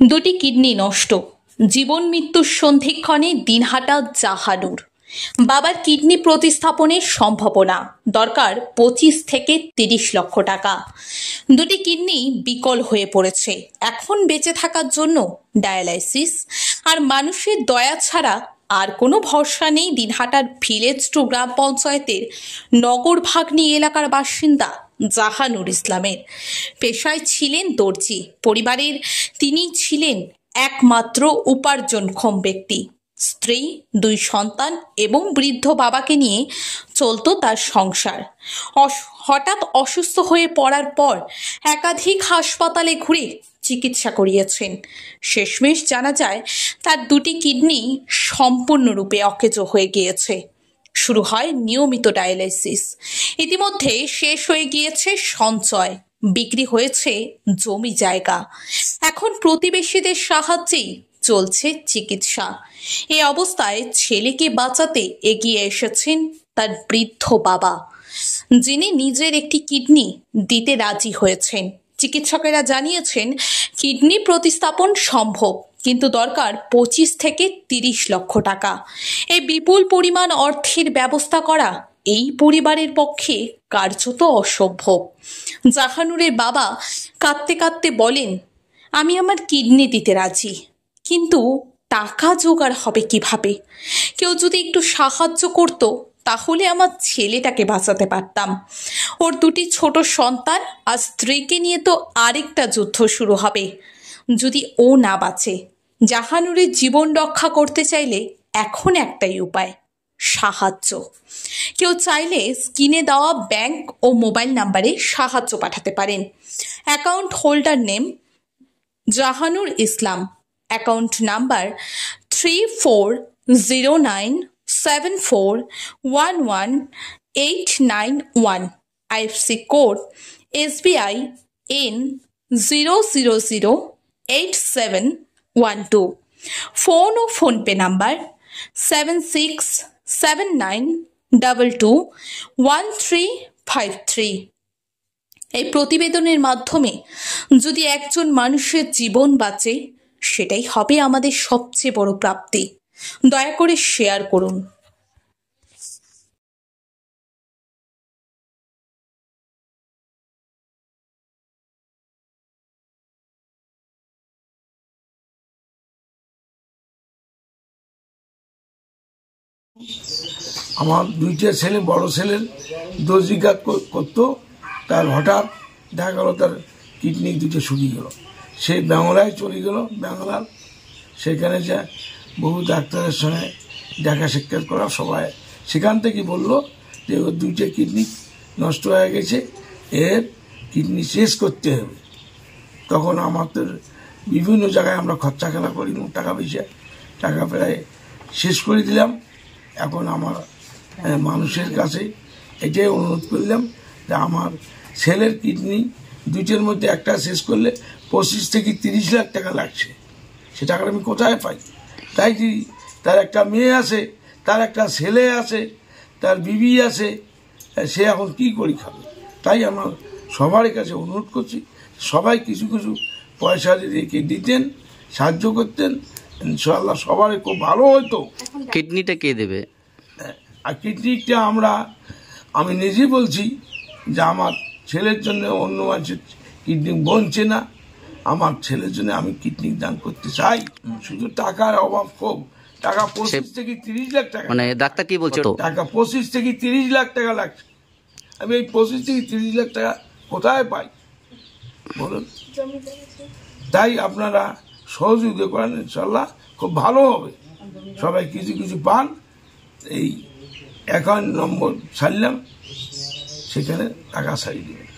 দুটি কিডনি নষ্ট, জীবন মৃত্যুর সন্ধিক্ষণে দিনহাটা জাহানুর। বাবার কিডনি প্রতিস্থাপনের সম্ভাবনা, দরকার 25 থেকে 30 লক্ষ টাকা। দুটি কিডনি বিকল হয়ে পড়েছে, এখন বেঁচে থাকার জন্য ডায়ালাইসিস আর মানুষের দয়া ছাড়া আর কোনো ভরসা নেই দিনহাটার ভিলেজ টু গ্রাম পঞ্চায়েতের নগর ভাগ্নি এলাকার বাসিন্দা জাহানুর ইসলামের। পেশায় ছিলেন দর্জি, পরিবারের তিনি ছিলেন একমাত্র উপার্জনক্ষম ব্যক্তি। স্ত্রী, 2 সন্তান এবং বৃদ্ধ বাবাকে নিয়ে চলত তার সংসার। হঠাৎ অসুস্থ হয়ে পড়ার পর একাধিক হাসপাতালে ঘুরে চিকিৎসা করিয়েছেন। শেষমেশ জানা যায় তার দুটি কিডনি সম্পূর্ণরূপে অকেজো হয়ে গিয়েছে। শুরু হয় নিয়মিত ডায়ালাইসিস। ইতিমধ্যে শেষ হয়ে গিয়েছে সঞ্চয়, বিক্রি হয়েছে জমি জায়গা। এখন প্রতিবেশীদের সাহায্যেই চলছে চিকিৎসা। এই অবস্থায় ছেলেকে বাঁচাতে এগিয়ে এসেছেন তার বৃদ্ধ বাবা, যিনি নিজের একটি কিডনি দিতে রাজি হয়েছেন। চিকিৎসকেরা জানিয়েছেন কিডনি প্রতিস্থাপন সম্ভব, কিন্তু দরকার 25 থেকে 30 লক্ষ টাকা। এই বিপুল পরিমাণ অর্থের ব্যবস্থা করা এই পরিবারের পক্ষে কার্যত অসম্ভব। জাহানুরের বাবা কাঁদতে কাঁদতে বলেন, আমি আমার কিডনি দিতে রাজি, কিন্তু টাকা জোগাড় হবে কিভাবে? কেউ যদি একটু সাহায্য করতো তাহলে আমার ছেলেটাকে বাঁচাতে পারতাম। ওর 2টি ছোট সন্তান আর স্ত্রীকে নিয়ে তো আরেকটা যুদ্ধ শুরু হবে যদি ও না বাঁচে। জাহানুরের জীবন রক্ষা করতে চাইলে এখন একটাই উপায়, সাহায্য। কেউ চাইলে স্ক্রিনে দেওয়া ব্যাংক ও মোবাইল নাম্বারে সাহায্য পাঠাতে পারেন। Account holder name Jahanur Islam, account number 340974118891, IFSC code SBI N 0008712, phone ও ফোনপে নাম্বার 7679221353। এই প্রতিবেদনের মাধ্যমে যদি একজন মানুষের জীবন বাঁচে, সেটাই হবে আমাদের সবচেয়ে বড় প্রাপ্তি। দয়া করে শেয়ার করুন। আমার 2টা ছেলে, বড় ছেলের দর্জি কাজ করতো, তার হঠাৎ দেখা গেল তার কিডনি 2টা শুকিয়ে গেল। সে বাংলায় চলে গেল। বাংলার সেখানে যা বহু ডাক্তারের সঙ্গে দেখা সাক্ষাৎ করা, সবাই সেখান থেকে বলল যে ওর 2টা কিডনি নষ্ট হয়ে গেছে, এর কিডনি শেষ করতে হবে। তখন আমাদের বিভিন্ন জায়গায় আমরা খরচাখানা করি, টাকা পয়সা, টাকা প্রায় শেষ করে দিলাম। এখন আমার মানুষের কাছে এটাই অনুরোধ করলাম যে আমার ছেলের কিডনি 2টার মধ্যে একটা শেষ করলে 25 থেকে 30 লাখ টাকা লাগছে। সে টাকাটা আমি কোথায় পাই? তাই কি তার একটা মেয়ে আছে, তার একটা ছেলে আছে, তার বিবি আছে, সে এখন কি করে খাবে? তাই আমার সবার কাছে অনুরোধ করছি, সবাই কিছু কিছু পয়সা রেখে দিতেন, সাহায্য করতেন, ইনশাআল্লাহ সবার খুব ভালো হতো। কিডনিটা কে দেবে? আর কিডনিটা আমি নিজে বলছি যে আমার ছেলের জন্য অন্য মানুষের কিডনি বনছে না, আমার ছেলের জন্য আমি কিডনি দান করতে চাই। শুধু টাকার অভাব, খুব টাকা 25 থেকে 30 লাখ টাকা, মানে ডাক্তার কি বলছে, টাকা 25 থেকে 30 লাখ টাকা লাগছে। আমি এই 25 থেকে 30 লাখ টাকা কোথায় পাই বলুন? তাই আপনারা সহযোগিতা করেন, ইনশাল্লাহ খুব ভালো হবে। সবাই কিছু কিছু পান। এই অ্যাকাউন্ট নম্বর ছাড়লাম, সেখানে টাকা ছাড়িয়ে দেবেন।